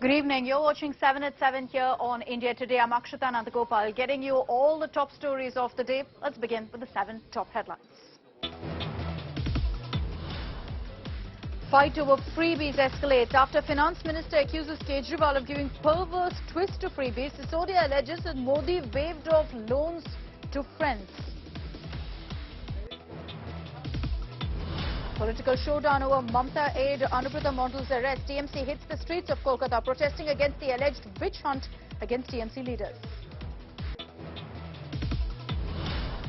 Good evening. You're watching 7 at 7 here on India Today. I'm Akshata Nandagopal, getting you all the top stories of the day. Let's begin with the 7 top headlines. Fight over freebies escalates after Finance Minister accuses Kejriwal of giving perverse twist to freebies. Sisodia alleges that Modi waived off loans to friends. Political showdown over Mamata aide Anubrata Mondel's arrest. TMC hits the streets of Kolkata protesting against the alleged witch hunt against TMC leaders.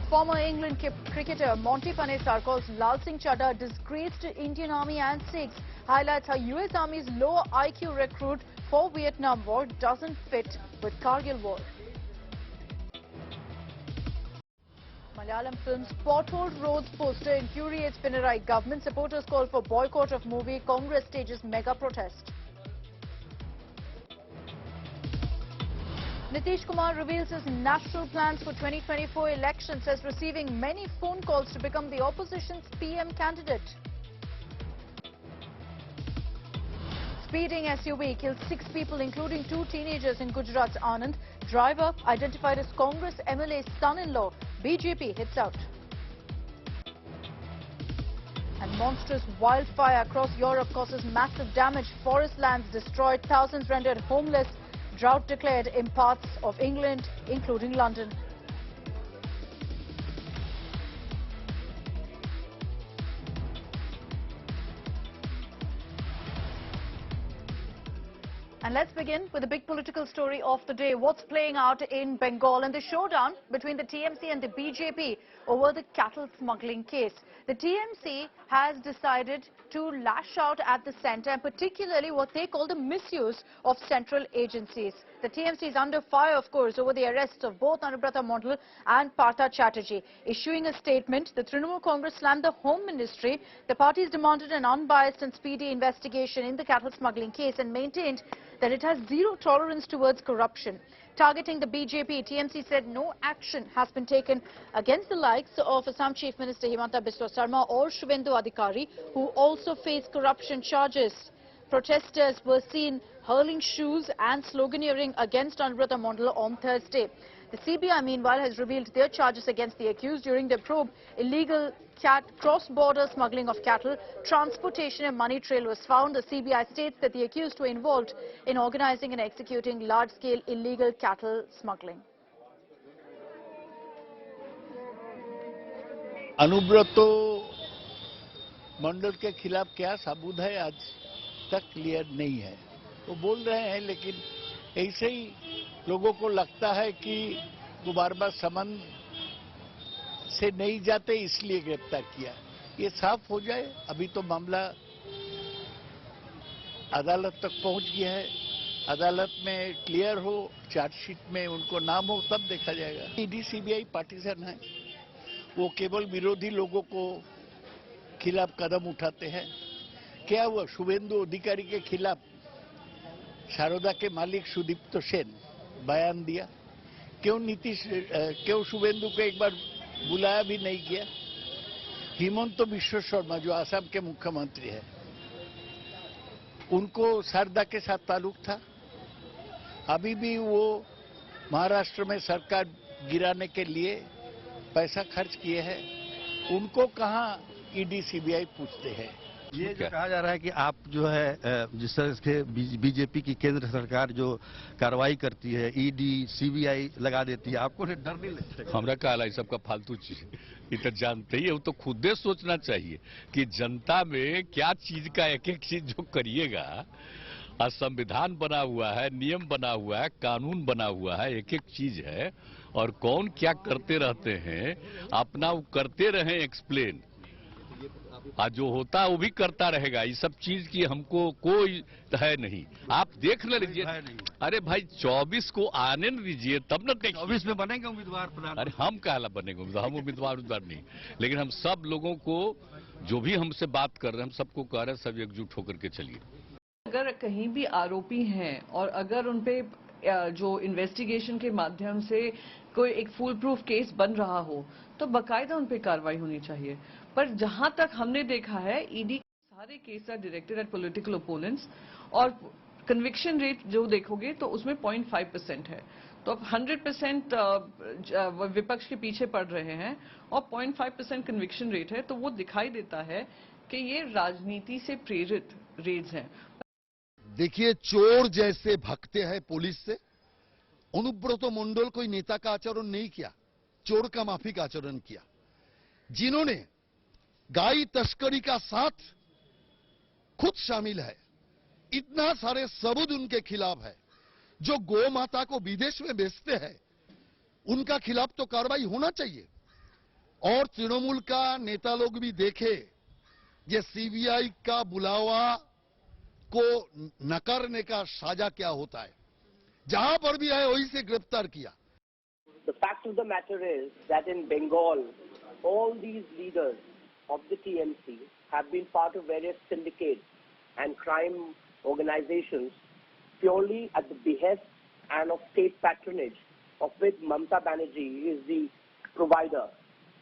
Former England cricketer Monty Panesar calls Lal Singh Chadha a disgrace to Indian Army and Sikhs. Highlights how US Army's low IQ recruit for Vietnam War doesn't fit with Kargil War. Malayalam film's Potholed Roads poster infuriates Pinarayi government. Supporters call for boycott of movie. Congress stages mega protest. Nitish Kumar reveals his national plans for 2024 elections, says receiving many phone calls to become the opposition's PM candidate. Speeding SUV killed 6 people, including 2 teenagers in Gujarat's Anand. Driver identified as Congress MLA's son-in-law. BJP hits out. And monstrous wildfire across Europe causes massive damage. Forest lands destroyed, thousands rendered homeless. Drought declared in parts of England, including London. And let's begin with the big political story of the day. What's playing out in Bengal and the showdown between the TMC and the BJP over the cattle smuggling case. The TMC has decided to lash out at the centre, and particularly what they call the misuse of central agencies. The TMC is under fire, of course, over the arrests of both Anubrata Mondal and Partha Chatterjee. Issuing a statement, the Trinamool Congress slammed the Home Ministry. The parties demanded an unbiased and speedy investigation in the cattle smuggling case and maintained that it has zero tolerance towards corruption. Targeting the BJP, TMC said no action has been taken against the likes of Assam Chief Minister Himanta Biswa Sarma or Shubhendu Adhikari, who also face corruption charges. Protesters were seen hurling shoes and sloganeering against Anubrata Mondal on Thursday. The CBI, meanwhile, has revealed their charges against the accused during their probe. Illegal cross-border smuggling of cattle, transportation and money trail was found. The CBI states that the accused were involved in organizing and executing large-scale illegal cattle smuggling. अनुब्रतो मंडल के खिलाफ क्या सबूत है आज तक clear नहीं है. वो बोल रहे हैं, लेकिन ऐसे ही लोगों को लगता है कि वो बार-बार समन से नहीं जाते इसलिए गिरफ्तार किया. ये साफ हो जाए. अभी तो मामला अदालत तक पहुंच गया है. अदालत में क्लियर हो, चार्जशीट में उनको नाम हो, तब देखा जाएगा. ईडी सीबीआई पार्टीजन है. वो केवल विरोधी लोगों को खिलाफ कदम उठाते हैं. क्या हुआ? शुभेंदु अधिकारी के खिलाफ शारदा के मालिक सुदीप्त सेन बयान दिया. क्यों शुभेंदु को एक बार बुलाया भी नहीं किया? हिमंत बिश्व शर्मा जो आसाम के मुख्यमंत्री है, उनको शारदा के साथ ताल्लुक था. अभी भी वो महाराष्ट्र में सरकार गिराने के लिए पैसा खर्च किए हैं. उनको कहां ईडी सीबीआई पूछते हैं. ये जो कहा जा रहा है कि आप जो है जिस तरह से बीजेपी की केंद्र सरकार जो कार्रवाई करती है, ईडी सीबीआई लगा देती है, आपको डर नहीं लगता? हमरा का है सबका फालतू चीज ये तो जानते ही है. वो तो खुद ही सोचना चाहिए कि जनता में क्या चीज का एक एक चीज जो करिएगा. संविधान बना हुआ है, नियम बना हुआ है, कानून बना हुआ है, एक एक चीज है. और कौन क्या करते रहते हैं, अपना वो करते रहे एक्सप्लेन. आज जो होता है वो भी करता रहेगा. ये सब चीज की हमको कोई है नहीं. आप देख ले लीजिए. अरे भाई 24 को आने न दीजिए, तब न देखिए. 24 में बनेंगे उम्मीदवार प्रधान. अरे हम कहला बनेंगे उम्मीदवार? हम उम्मीदवार नहीं. लेकिन हम सब लोगों को जो भी हमसे बात कर रहे हैं, हम सबको कह रहे हैं सब एकजुट होकर के चलिए. अगर कहीं भी आरोपी हैं और अगर उनपे जो इन्वेस्टिगेशन के माध्यम से कोई एक फुल प्रूफ केस बन रहा हो, तो बाकायदा उन पे कार्रवाई होनी चाहिए. पर जहां तक हमने देखा है, ईडी सारे case are directed at political opponents और कन्विक्शन रेट जो देखोगे तो उसमें 0.5% है। तो अब 100% विपक्ष के पीछे पड़ रहे हैं और 0.5% कन्विक्शन रेट है, तो वो दिखाई देता है कि ये राजनीति से प्रेरित रेड्स हैं। देखिए, चोर जैसे भगते हैं पुलिस से, अनुब्रत मंडल कोई नेता का आचरण नहीं किया, चोर का माफिक आचरण किया। जिन्होंने गाय तस्करी का साथ खुद शामिल है, इतना सारे सबूत उनके खिलाफ है। जो गौ माता को विदेश में बेचते हैं, उनका खिलाफ तो कार्रवाई होना चाहिए। और तृणमूल का नेता लोग भी देखे ये सीबीआई का बुलावा को नकारने का साजा क्या होता है। जहां पर भी है वहीं से गिरफ्तार किया। The fact of the matter is that in Bengal, all these leaders of the TMC have been part of various syndicates and crime organizations purely at the behest and of state patronage, of which Mamata Banerjee is the provider.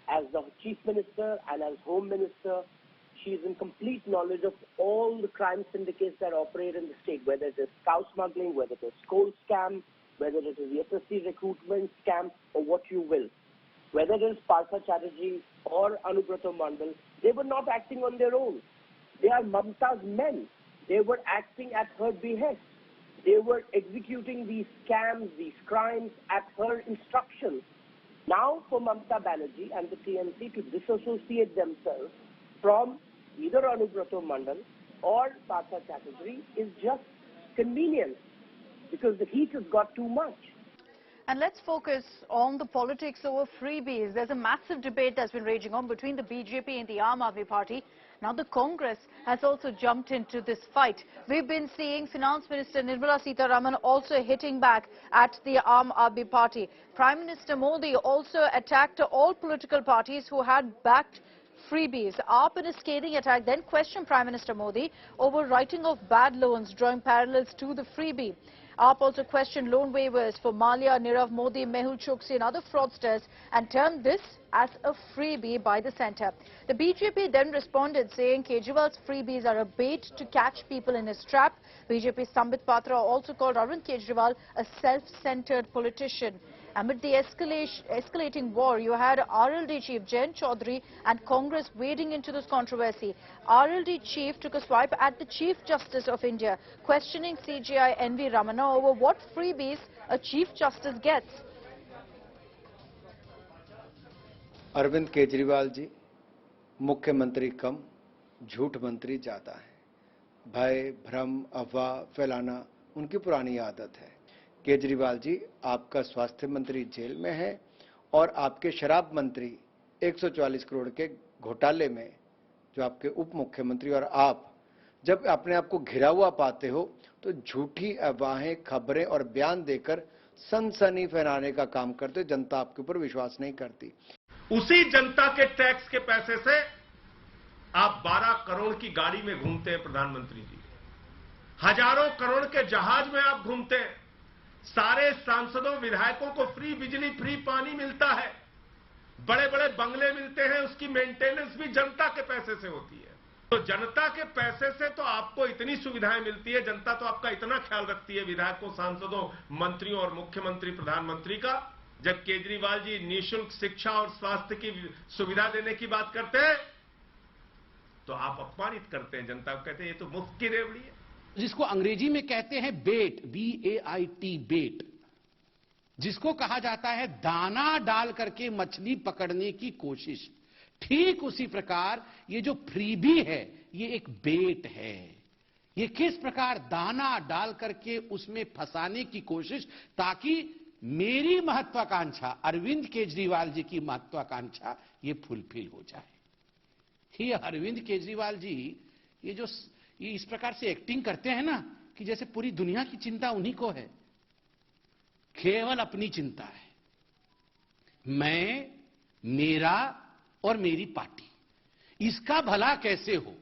As the Chief Minister and as Home Minister, she is in complete knowledge of all the crime syndicates that operate in the state, whether it is cow smuggling, whether it is coal scam, whether it is the SSC recruitment scam, or what you will. Whether it is Partha Chatterjee or Anubrata Mandal, they were not acting on their own. They are Mamata's men. They were acting at her behest. They were executing these scams, these crimes at her instructions. Now for Mamata Banerjee and the TMC to disassociate themselves from either Anubrata Mandal or Partha Chatterjee is just convenience, because the heat has got too much. And let's focus on the politics over freebies. There's a massive debate that's been raging on between the BJP and the Aam Aadmi Party. Now the Congress has also jumped into this fight. We've been seeing Finance Minister Nirmala Sitharaman also hitting back at the Aam Aadmi Party. Prime Minister Modi also attacked all political parties who had backed freebies. AAP in a scathing attack then questioned Prime Minister Modi over writing off bad loans, drawing parallels to the freebie. AAP also questioned loan waivers for Malia, Nirav Modi, Mehul Choksi and other fraudsters and termed this as a freebie by the centre. The BJP then responded saying Kejriwal's freebies are a bait to catch people in his trap. BJP Sambit Patra also called Arvind Kejriwal a self-centred politician. Amid the escalating war, you had RLD chief Jayant Chaudhary and Congress wading into this controversy. RLD chief took a swipe at the Chief Justice of India, questioning CJI NV Ramana over what freebies a Chief Justice gets. Arvind Kejriwal ji मुख्यमंत्री कम, झूठ मंत्री ज्यादा है। भय, भ्रम, अफवाह फैलाना उनकी पुरानी आदत है। केजरीवाल जी, आपका स्वास्थ्य मंत्री जेल में है और आपके शराब मंत्री 144 करोड़ के घोटाले में, जो आपके उप मुख्यमंत्री और आप जब अपने आप को घिरा हुआ पाते हो तो झूठी अफवाहें, खबरें और बयान देकर सनसनी फैलाने का काम करते हो। जनता आपके ऊपर विश्वास नहीं करती। उसी जनता के टैक्स के पैसे से आप 12 करोड़ की गाड़ी में घूमते हैं प्रधानमंत्री जी, हजारों करोड़ के जहाज में आप घूमते हैं, सारे सांसदों विधायकों को फ्री बिजली फ्री पानी मिलता है, बड़े बड़े बंगले मिलते हैं, उसकी मेंटेनेंस भी जनता के पैसे से होती है। तो जनता के पैसे से तो आपको इतनी सुविधाएं मिलती है, जनता तो आपका इतना ख्याल रखती है विधायकों, सांसदों, मंत्रियों और मुख्यमंत्री प्रधानमंत्री का। जब केजरीवाल जी निःशुल्क शिक्षा और स्वास्थ्य की सुविधा देने की बात करते हैं तो आप अपमानित करते हैं जनता को, कहते हैं ये तो मुफ्त की रेवड़ी है, जिसको अंग्रेजी में कहते हैं बेट, BAIT, बेट, जिसको कहा जाता है दाना डाल करके मछली पकड़ने की कोशिश। ठीक उसी प्रकार ये जो फ्रीबी है ये एक बेट है। ये किस प्रकार दाना डाल करके उसमें फंसाने की कोशिश, ताकि मेरी महत्वाकांक्षा, अरविंद केजरीवाल जी की महत्वाकांक्षा ये फुलफिल हो जाए। ये अरविंद केजरीवाल जी ये इस प्रकार से एक्टिंग करते हैं ना कि जैसे पूरी दुनिया की चिंता उन्हीं को है, केवल अपनी चिंता है। मैं, मेरा और मेरी पार्टी, इसका भला कैसे हो।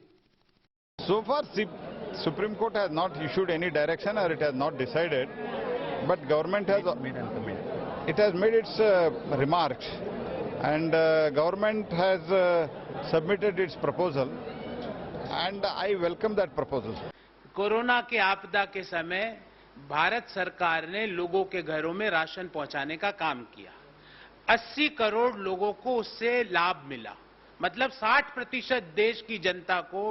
So far, Supreme Court has not issued any direction or it has not decided, but government has made its remarks, and government has submitted its proposal, and I welcome that proposal. Corona के आपदा के समय भारत सरकार ने लोगों के घरों में राशन पहुंचाने का काम किया। 80 करोड़ लोगों को उससे लाभ मिला, मतलब 60% देश की जनता को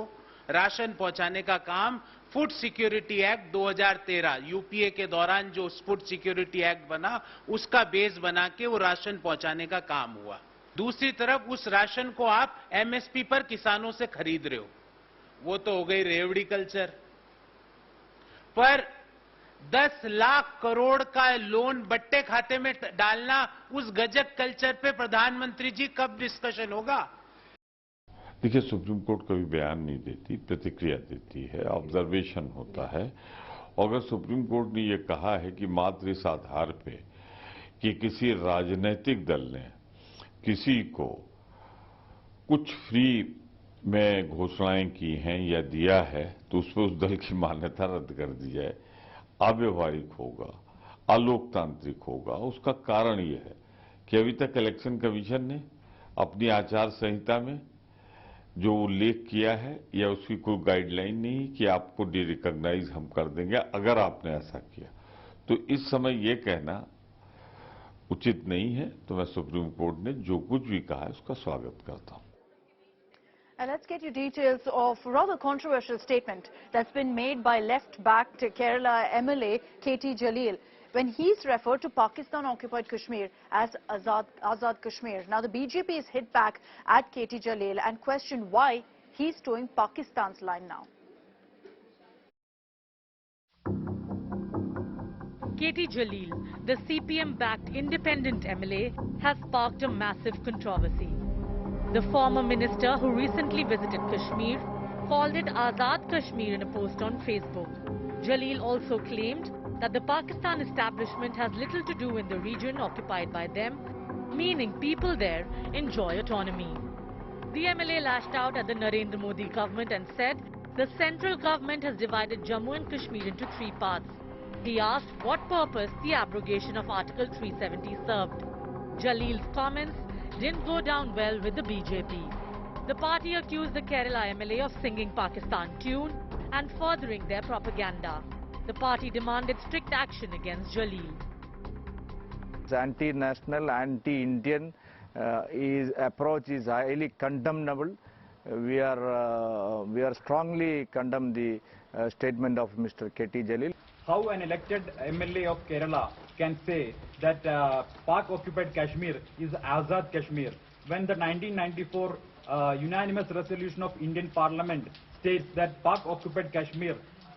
राशन पहुंचाने का काम फूड सिक्योरिटी एक्ट 2013 यूपीए के दौरान जो फूड सिक्योरिटी एक्ट बना उसका बेस बना के वो राशन पहुंचाने का काम हुआ। दूसरी तरफ उस राशन को आप एमएसपी पर किसानों से खरीद रहे हो, वो तो हो गई रेवड़ी कल्चर। पर 10 लाख करोड़ का लोन बट्टे खाते में डालना, उस गजब कल्चर पे प्रधानमंत्री जी कब डिस्कशन होगा? देखिए, सुप्रीम कोर्ट कभी बयान नहीं देती, प्रतिक्रिया देती है, ऑब्जर्वेशन होता है। अगर सुप्रीम कोर्ट ने ये कहा है कि मात्र इस आधार पे कि किसी राजनीतिक दल ने किसी को कुछ फ्री में घोषणाएं की हैं या दिया है तो उस पर उस दल की मान्यता रद्द कर दी जाए, अव्यवहारिक होगा, अलोकतांत्रिक होगा। उसका कारण यह है कि अभी तक इलेक्शन कमीशन ने अपनी आचार संहिता में जो उल्लेख किया है या उसकी कोई गाइडलाइन नहीं कि आपको डी रिकॉग्नाइज हम कर देंगे अगर आपने ऐसा किया, तो इस समय ये कहना उचित नहीं है। तो मैं सुप्रीम कोर्ट ने जो कुछ भी कहा है उसका स्वागत करता हूं। And let's get you details of a rather controversial statement that's been made by left-backed Kerala MLA KT Jalil when he's referred to Pakistan-occupied Kashmir as Azad Kashmir. Now, the BJP has hit back at KT Jalil and questioned why he's towing Pakistan's line now. KT Jalil, the CPM-backed independent MLA, has sparked a massive controversy. The former minister, who recently visited Kashmir, called it Azad Kashmir in a post on Facebook. Jalil also claimed that the Pakistan establishment has little to do in the region occupied by them, meaning people there enjoy autonomy. The MLA lashed out at the Narendra Modi government and said the central government has divided Jammu and Kashmir into 3 parts. He asked what purpose the abrogation of Article 370 served. Jalil's comments didn't go down well with the BJP. The party accused the Kerala MLA of singing Pakistan tune and furthering their propaganda. The party demanded strict action against Jalil. It's anti-national, anti-Indian. His approach is highly condemnable. We are strongly condemn the statement of Mr. KT Jalil. How an elected MLA of Kerala can say that Pak-occupied Kashmir is Azad Kashmir when the 1994 unanimous resolution of Indian Parliament states that Pak-occupied Kashmir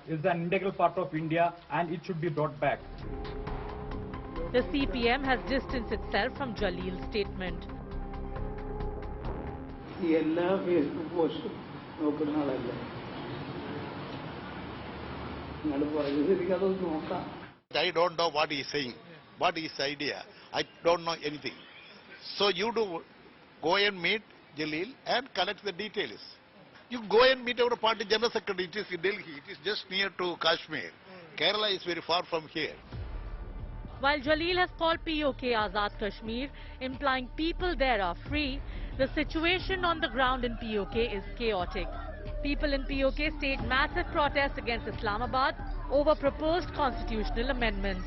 is an integral part of India and it should be brought back. The CPM has distanced itself from Jalil's statement. I don't know what he's saying, what is the idea. I don't know anything. So you do go and meet Jalil and collect the details. You go and meet our party general secretary. It is in Delhi. It is just near to Kashmir. Kerala is very far from here. While Jalil has called POK Azad Kashmir, implying people there are free, the situation on the ground in POK is chaotic. People in POK staged massive protests against Islamabad over proposed constitutional amendments.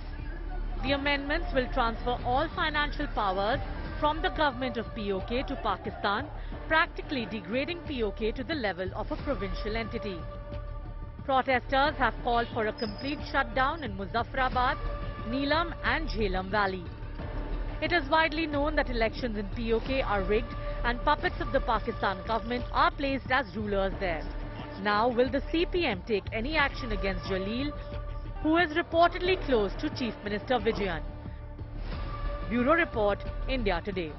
The amendments will transfer all financial powers from the government of POK to Pakistan, practically degrading POK to the level of a provincial entity. Protesters have called for a complete shutdown in Muzaffarabad, Neelam and Jhelum Valley. It is widely known that elections in POK are rigged and puppets of the Pakistan government are placed as rulers there. Now, will the CPM take any action against Jalil, who is reportedly close to Chief Minister Vijayan? Bureau Report, India Today.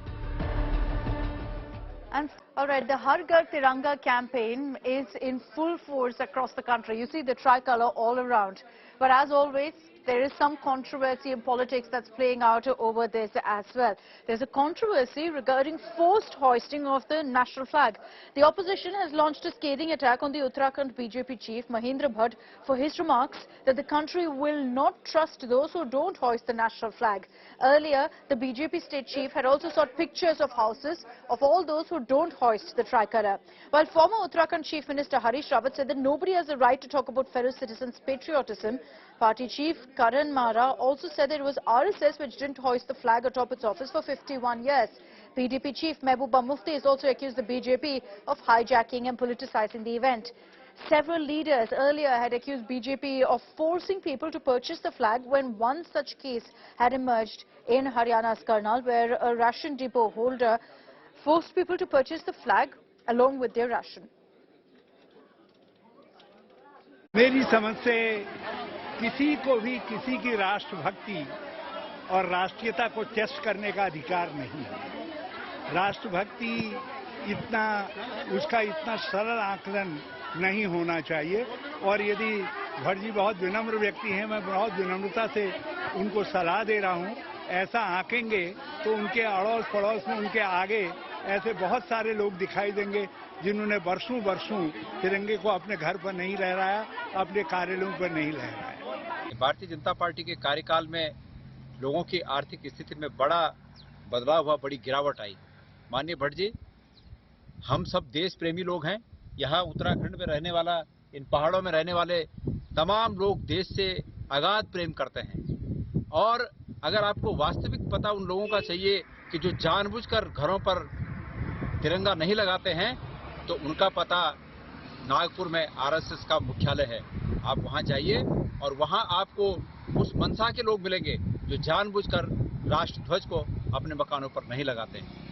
And all right, the Har Ghar Tiranga campaign is in full force across the country. You see the tricolour all around. But as always, there is some controversy in politics that's playing out over this as well. There's a controversy regarding forced hoisting of the national flag. The opposition has launched a scathing attack on the Uttarakhand BJP chief, Mahendra Bhatt, for his remarks that the country will not trust those who don't hoist the national flag. Earlier, the BJP state chief had also sought pictures of houses of all those who don't hoist hoist the tricolour. While former Uttarakhand Chief Minister Harish Rawat said that nobody has the right to talk about fellow citizens' patriotism, party chief Karan Mara also said that it was RSS which didn't hoist the flag atop its office for 51 years. PDP chief Mehbooba Mufti has also accused the BJP of hijacking and politicizing the event. Several leaders earlier had accused BJP of forcing people to purchase the flag when one such case had emerged in Haryana's Karnal, where a ration depot holder forced people to purchase the flag along with their ration. मेरी समझ से किसी को भी किसी की राष्ट्रभक्ति और राष्ट्रीयता को टेस्ट करने का अधिकार नहीं है। राष्ट्रभक्ति उसका इतना सरल आकलन नहीं होना चाहिए और यदि भट्ट जी बहुत विनम्र व्यक्ति हैं, मैं बहुत विनम्रता से उनको सलाह दे रहा हूं, ऐसा आंकेंगे तो उनके अड़ोस पड़ोस में उनके आगे ऐसे बहुत सारे लोग दिखाई देंगे जिन्होंने वर्षों तिरंगे को अपने घर पर नहीं लहराया, अपने कार्यालयों पर नहीं लहराया। भारतीय जनता पार्टी के कार्यकाल में लोगों की आर्थिक स्थिति में बड़ा बदलाव हुआ, बड़ी गिरावट आई। माननीय भट्ट जी, हम सब देश प्रेमी लोग हैं। यहाँ उत्तराखंड में रहने वाला, इन पहाड़ों में रहने वाले तमाम लोग देश से अगाध प्रेम करते हैं। और अगर आपको वास्तविक पता उन लोगों का चाहिए कि जो जानबूझकर घरों पर तिरंगा नहीं लगाते हैं, तो उनका पता नागपुर में आरएसएस का मुख्यालय है। आप वहां जाइए और वहां आपको उस मंशा के लोग मिलेंगे जो जानबूझकर राष्ट्रध्वज को अपने मकानों पर नहीं लगाते हैं।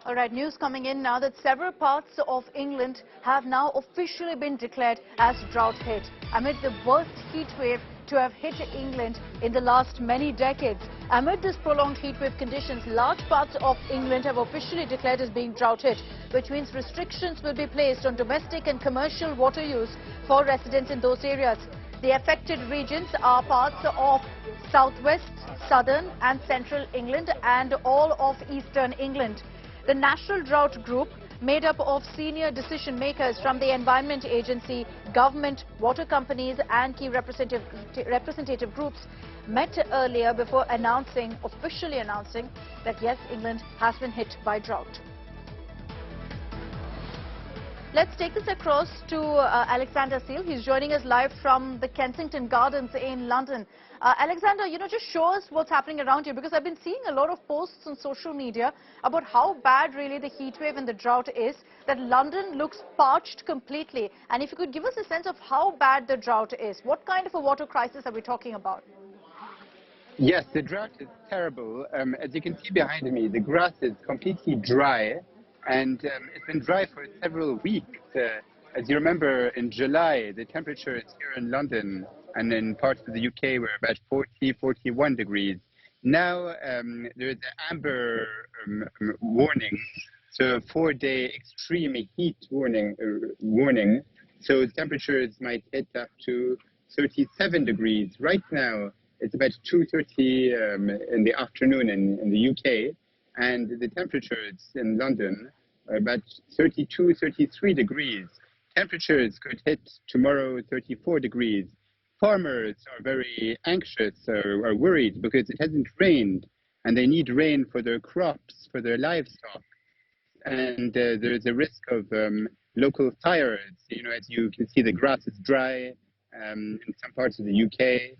All right, news coming in now that several parts of England have now officially been declared as drought hit amid the worst heat wave to have hit England in the last many decades. Amid this prolonged heat wave conditions, large parts of England have officially declared as being drought hit, which means restrictions will be placed on domestic and commercial water use for residents in those areas. The affected regions are parts of southwest, southern and central England and all of eastern England. The National Drought Group, made up of senior decision makers from the Environment Agency, government, water companies and key representative groups, met earlier before officially announcing that yes, England has been hit by drought. Let's take this across to Alexander Seal. He's joining us live from the Kensington Gardens in London. Alexander, just show us what's happening around here, because I've been seeing a lot of posts on social media about how bad really the heat wave and the drought is, that London looks parched completely. And if you could give us a sense of how bad the drought is, what kind of a water crisis are we talking about? Yes, the drought is terrible. As you can see behind me, the grass is completely dry. And it's been dry for several weeks. As you remember, in July, the temperatures here in London and in parts of the UK were about 40, 41 degrees. Now there is an amber warning, so a 4-day extreme heat warning. So temperatures might hit up to 37 degrees. Right now, it's about 2:30 in the afternoon in the UK. And the temperatures in London are about 32, 33 degrees. Temperatures could hit tomorrow 34 degrees. Farmers are very anxious or are worried because it hasn't rained and they need rain for their crops, for their livestock. And there is a risk of local fires. As you can see, the grass is dry in some parts of the UK.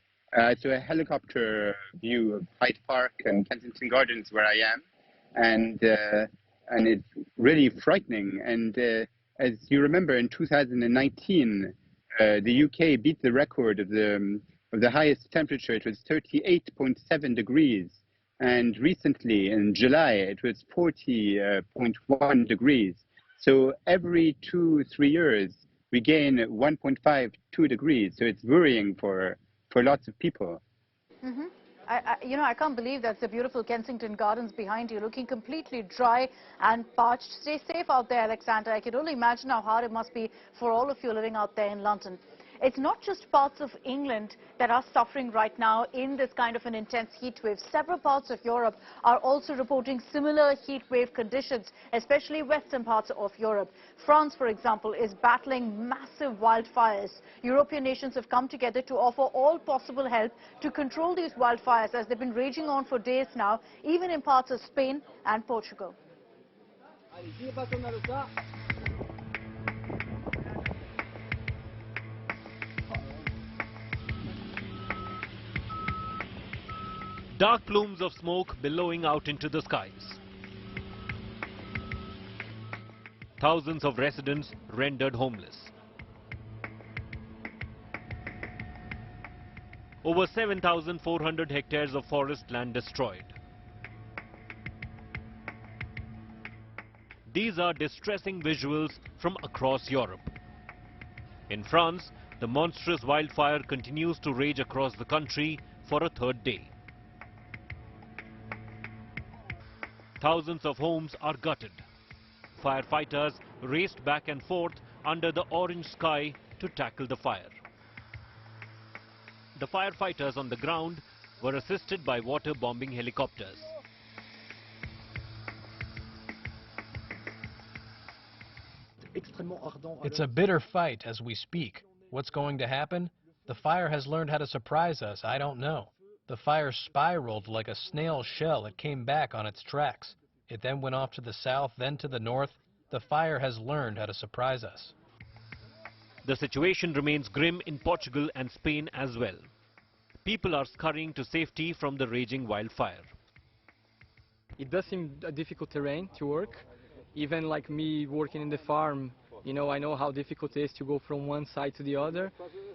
So a helicopter view of Hyde Park and Kensington Gardens where I am. And it's really frightening. And as you remember, in 2019, the UK beat the record of the highest temperature. It was 38.7 degrees. And recently, in July, it was 40.1 degrees. So every 2-3 years, we gain 1.5, 2 degrees. So it's worrying for lots of people. Mm-hmm. I can't believe that's the beautiful Kensington Gardens behind you, looking completely dry and parched. Stay safe out there, Alexander. I can only imagine how hard it must be for all of you living out there in London. It's not just parts of England that are suffering right now in this kind of an intense heat wave. Several parts of Europe are also reporting similar heat wave conditions, especially western parts of Europe. France, for example, is battling massive wildfires. European nations have come together to offer all possible help to control these wildfires, as they've been raging on for days now, even in parts of Spain and Portugal. Dark plumes of smoke billowing out into the skies. Thousands of residents rendered homeless. Over 7,400 hectares of forest land destroyed. These are distressing visuals from across Europe. In France, the monstrous wildfire continues to rage across the country for a third day. Thousands of homes are gutted. Firefighters raced back and forth under the orange sky to tackle the fire. The firefighters on the ground were assisted by water-bombing helicopters. It's a bitter fight as we speak. What's going to happen? The fire has learned how to surprise us. I don't know. The fire spiraled like a snail shell. It came back on its tracks. It then went off to the south, then to the north. The fire has learned how to surprise us. The situation remains grim in Portugal and Spain as well. People are scurrying to safety from the raging wildfire. It does seem a difficult terrain to work. Even like me working in the farm, you know, I know how difficult it is to go from one side to the other.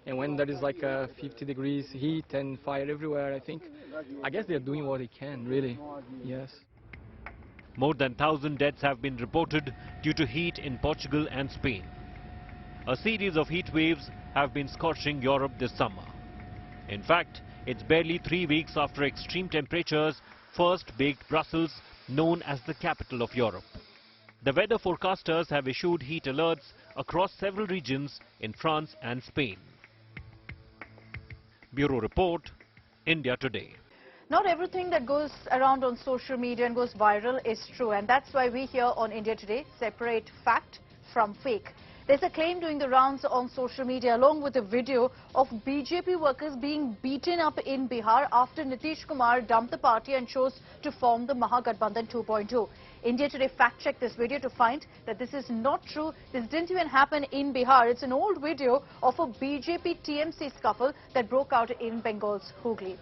And when there is like a 50 degrees heat and fire everywhere, I guess they're doing what they can, really. Yes. More than 1,000 deaths have been reported due to heat in Portugal and Spain. A series of heat waves have been scorching Europe this summer. In fact, it's barely 3 weeks after extreme temperatures first baked Brussels, known as the capital of Europe. The weather forecasters have issued heat alerts across several regions in France and Spain. Bureau Report, India Today. Not everything that goes around on social media and goes viral is true, and that's why we here on India Today separate fact from fake. There's a claim doing the rounds on social media along with a video of BJP workers being beaten up in Bihar after Nitish Kumar dumped the party and chose to form the Mahagathbandhan 2.0. India Today fact-checked this video to find that this is not true. This didn't even happen in Bihar. It's an old video of a BJP TMC scuffle that broke out in Bengal's Hooghly.